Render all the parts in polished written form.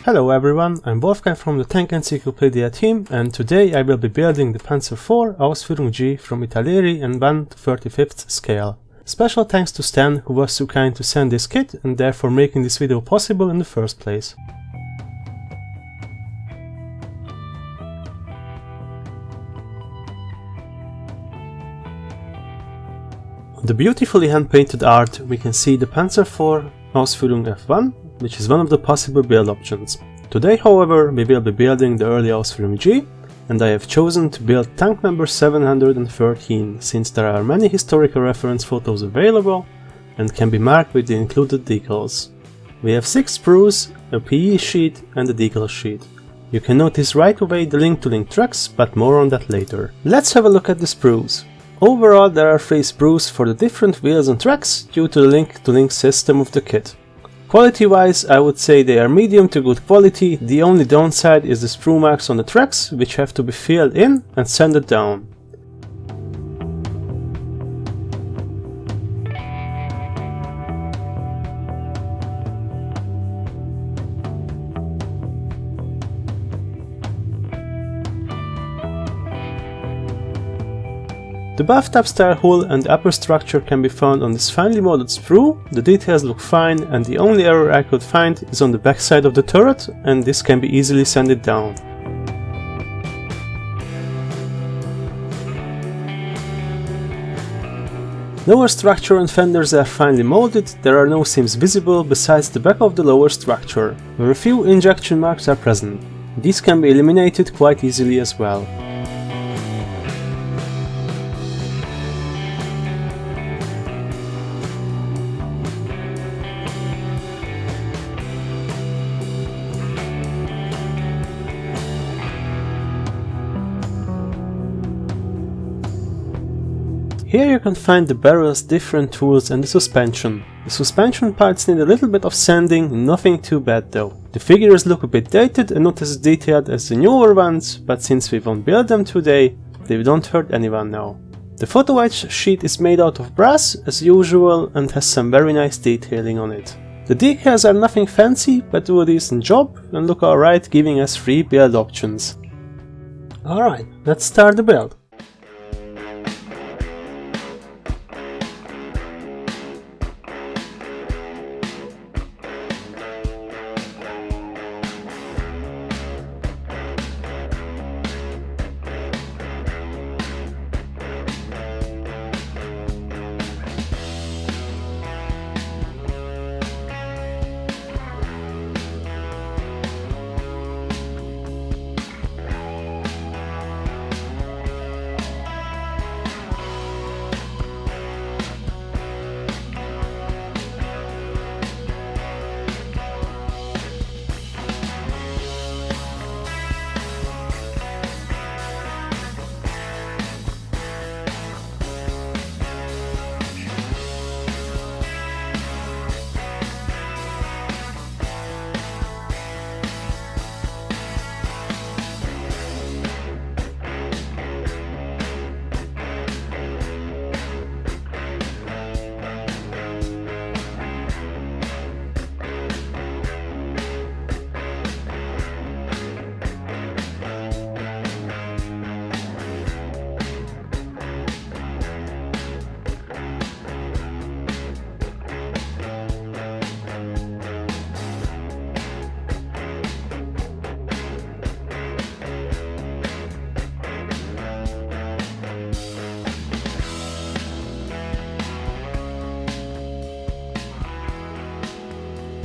Hello everyone, I'm Wolfgang from the Tank Encyclopedia team, and today I will be building the Panzer IV Ausf.G from Italeri and 1/35th scale. Special thanks to Stan, who was so kind to send this kit and therefore making this video possible in the first place. On the beautifully hand-painted art we can see the Panzer IV Ausf.F1, which is one of the possible build options. Today, however, we will be building the early Ausf.G, and I have chosen to build tank number 713 since there are many historical reference photos available and can be marked with the included decals. We have 6 sprues, a PE sheet and a decal sheet. You can notice right away the link-to-link tracks, but more on that later. Let's have a look at the sprues. Overall, there are 3 sprues for the different wheels and tracks due to the link-to-link system of the kit. Quality-wise, I would say they are medium to good quality. The only downside is the sprue marks on the tracks, which have to be filled in and sanded down. The bathtub style hull and upper structure can be found on this finely molded sprue. The details look fine, and the only error I could find is on the backside of the turret, and this can be easily sanded down. Lower structure and fenders are finely molded. There are no seams visible besides the back of the lower structure, where a few injection marks are present. These can be eliminated quite easily as well. Here you can find the barrels, different tools and the suspension. The suspension parts need a little bit of sanding, nothing too bad though. The figures look a bit dated and not as detailed as the newer ones, but since we won't build them today, they don't hurt anyone now. The photo etch sheet is made out of brass as usual and has some very nice detailing on it. The decals are nothing fancy but do a decent job and look alright, giving us 3 build options. Alright, let's start the build.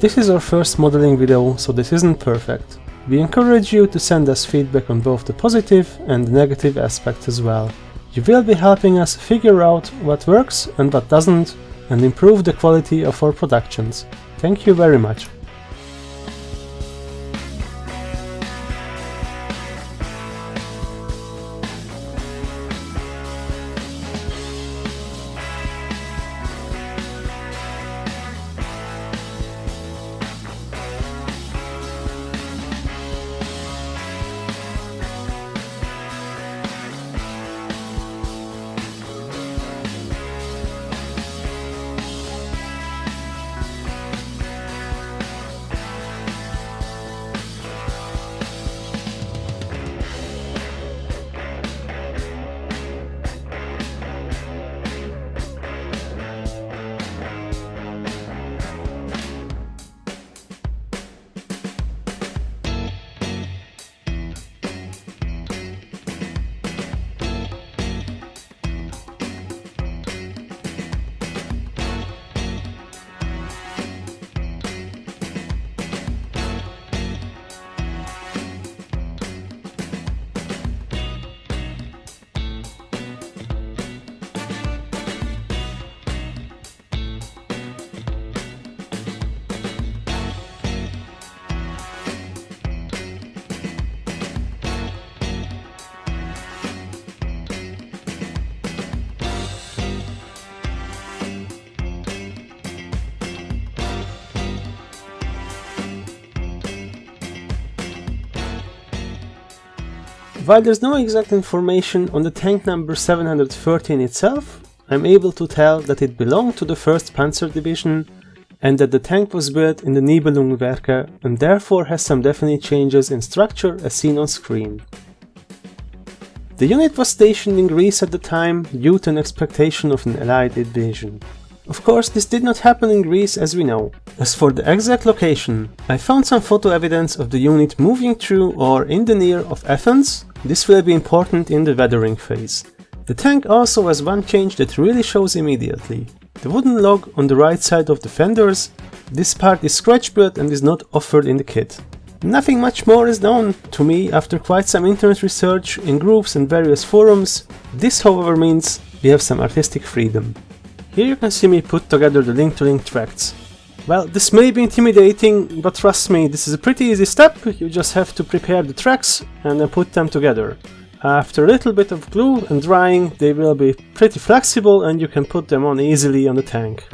This is our first modeling video, so this isn't perfect. We encourage you to send us feedback on both the positive and the negative aspects as well. You will be helping us figure out what works and what doesn't, and improve the quality of our productions. Thank you very much. While there's no exact information on the tank number 713 itself, I'm able to tell that it belonged to the 1st Panzer Division and that the tank was built in the Nibelungenwerke and therefore has some definite changes in structure as seen on screen. The unit was stationed in Greece at the time due to an expectation of an Allied invasion. Of course, this did not happen in Greece as we know. As for the exact location, I found some photo evidence of the unit moving through or in the near of Athens. This will be important in the weathering phase. The tank also has one change that really shows immediately. The wooden log on the right side of the fenders. This part is scratch built and is not offered in the kit. Nothing much more is known to me after quite some internet research in groups and various forums. This however means we have some artistic freedom. Here you can see me put together the link-to-link tracts. Well, this may be intimidating, but trust me, this is a pretty easy step. You just have to prepare the tracks and then put them together. After a little bit of glue and drying, they will be pretty flexible and you can put them on easily on the tank.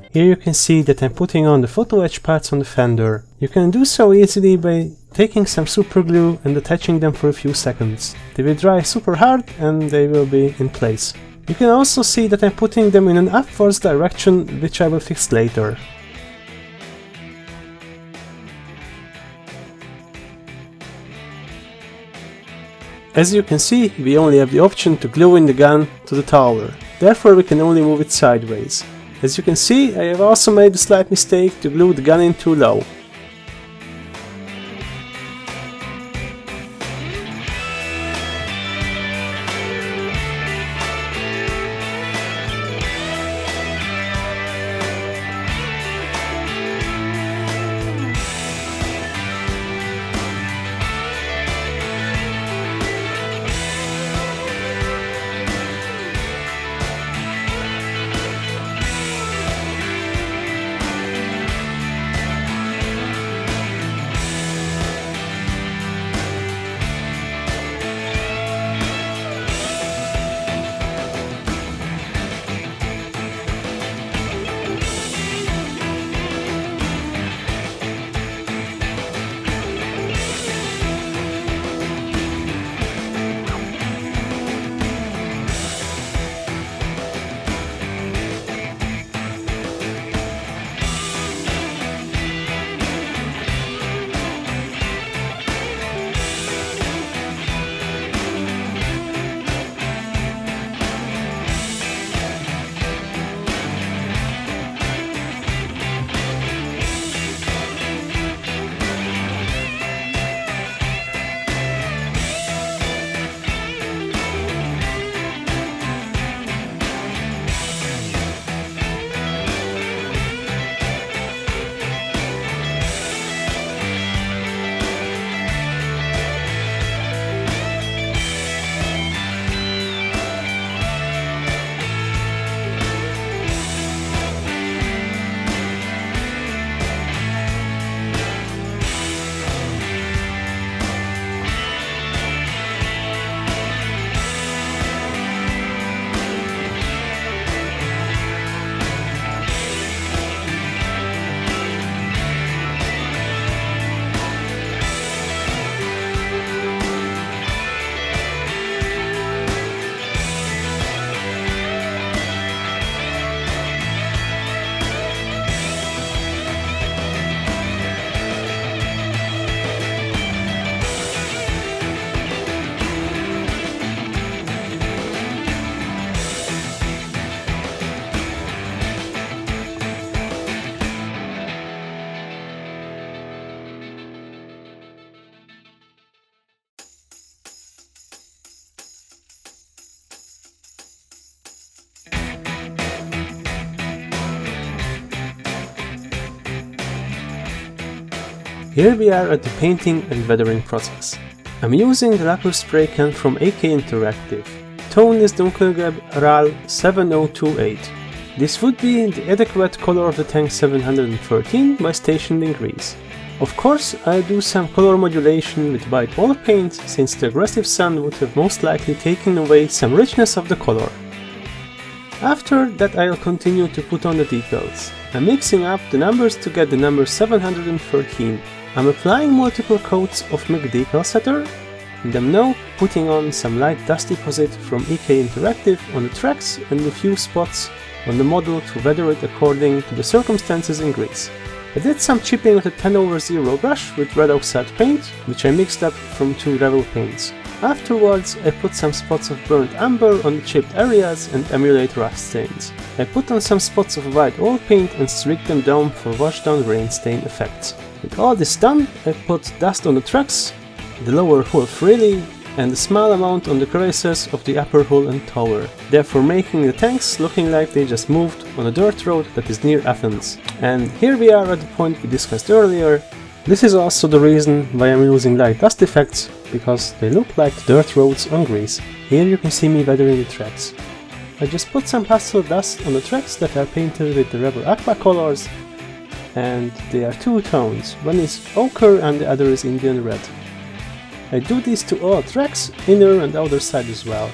Here you can see that I'm putting on the photo etch pads on the fender. You can do so easily by taking some super glue and attaching them for a few seconds. They will dry super hard and they will be in place. You can also see that I'm putting them in an upwards direction, which I will fix later. As you can see, we only have the option to glue in the gun to the tower, therefore we can only move it sideways. As you can see, I have also made a slight mistake to glue the gun in too low. Here we are at the painting and weathering process. I'm using the lacquer spray can from AK Interactive. Tone is Dunkelgelb RAL 7028. This would be the adequate color of the tank 713 by stationed in Greece. Of course, I'll do some color modulation with white oil paint, since the aggressive sun would have most likely taken away some richness of the color. After that, I'll continue to put on the decals. I'm mixing up the numbers to get the number 713. I'm applying multiple coats of MIG decal setter, and I'm now putting on some light dust deposit from AK Interactive on the tracks and a few spots on the model to weather it according to the circumstances in Greece. I did some chipping with a 10/0 brush with red oxide paint, which I mixed up from 2 Revel paints. Afterwards, I put some spots of burnt amber on the chipped areas and emulate rust stains. I put on some spots of white oil paint and streaked them down for washdown rain stain effects. With all this done, I put dust on the tracks, the lower hull freely, and a small amount on the crevices of the upper hull and tower, therefore making the tanks looking like they just moved on a dirt road that is near Athens. And here we are at the point we discussed earlier. This is also the reason why I'm using light dust effects, because they look like dirt roads on Greece. Here you can see me weathering the tracks. I just put some pastel dust on the tracks that are painted with the Rebel Aqua colors, and they are 2 tones, one is ochre and the other is Indian red. I do this to all tracks, inner and outer side as well.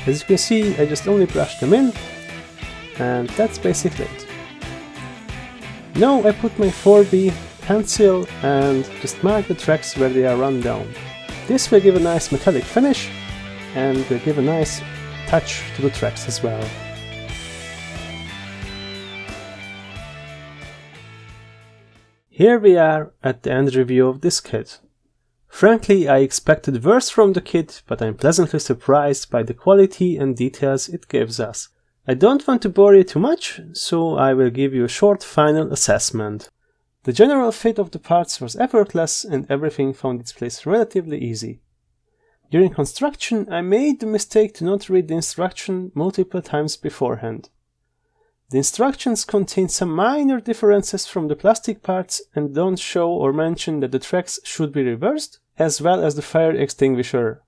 As you can see, I just only brush them in, and that's basically it. Now I put my 4B pencil and just mark the tracks where they are run down. This will give a nice metallic finish and will give a nice touch to the tracks as well. Here we are at the end review of this kit. Frankly, I expected worse from the kit, but I'm pleasantly surprised by the quality and details it gives us. I don't want to bore you too much, so I will give you a short final assessment. The general fit of the parts was effortless and everything found its place relatively easy. During construction, I made the mistake to not read the instruction multiple times beforehand. The instructions contain some minor differences from the plastic parts and don't show or mention that the tracks should be reversed, as well as the fire extinguisher.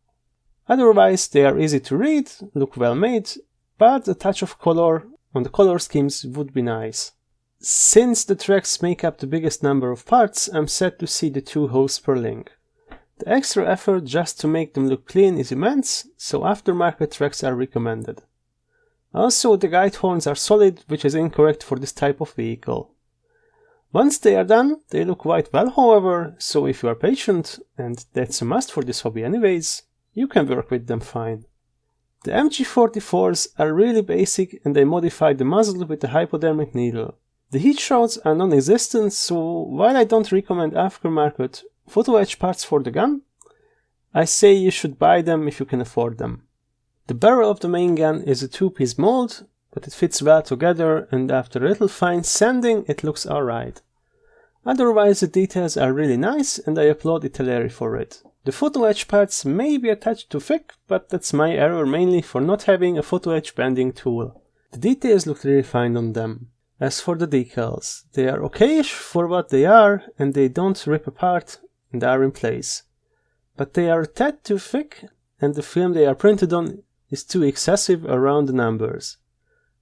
Otherwise, they are easy to read, look well made, but a touch of color on the color schemes would be nice. Since the tracks make up the biggest number of parts, I'm sad to see the 2 holes per link. The extra effort just to make them look clean is immense, so aftermarket tracks are recommended. Also, the guide horns are solid, which is incorrect for this type of vehicle. Once they are done, they look quite well however, so if you are patient, and that's a must for this hobby anyways, you can work with them fine. The MG44s are really basic and I modified the muzzle with a hypodermic needle. The heat shrouds are non-existent, so while I don't recommend aftermarket photo etch parts for the gun, I say you should buy them if you can afford them. The barrel of the main gun is a 2-piece mold, but it fits well together and after a little fine sanding it looks alright. Otherwise the details are really nice and I applaud Italeri for it. The photo etch parts may be a touch too thick, but that's my error mainly for not having a photo etch bending tool. The details look really fine on them. As for the decals, they are okayish for what they are and they don't rip apart and are in place. But they are a tad too thick and the film they are printed on is too excessive around the numbers.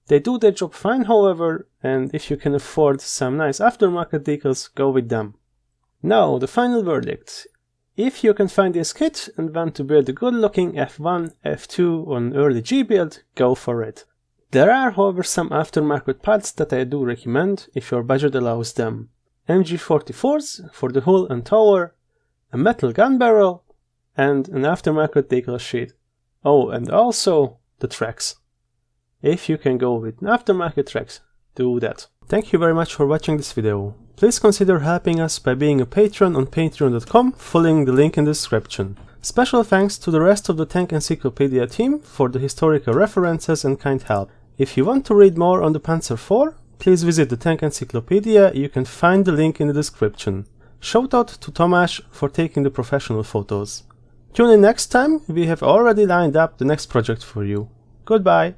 They do their job fine however, and if you can afford some nice aftermarket decals, go with them. Now, the final verdict. If you can find this kit and want to build a good looking F1, F2 or an early G build, go for it. There are however some aftermarket parts that I do recommend if your budget allows them. MG44s for the hull and tower, a metal gun barrel, and an aftermarket decal sheet. Oh, and also the tracks. If you can go with aftermarket tracks, do that. Thank you very much for watching this video. Please consider helping us by being a patron on patreon.com, following the link in the description. Special thanks to the rest of the Tank Encyclopedia team for the historical references and kind help. If you want to read more on the Panzer IV, please visit the Tank Encyclopedia, you can find the link in the description. Shoutout to Tomasz for taking the professional photos. Tune in next time, we have already lined up the next project for you. Goodbye!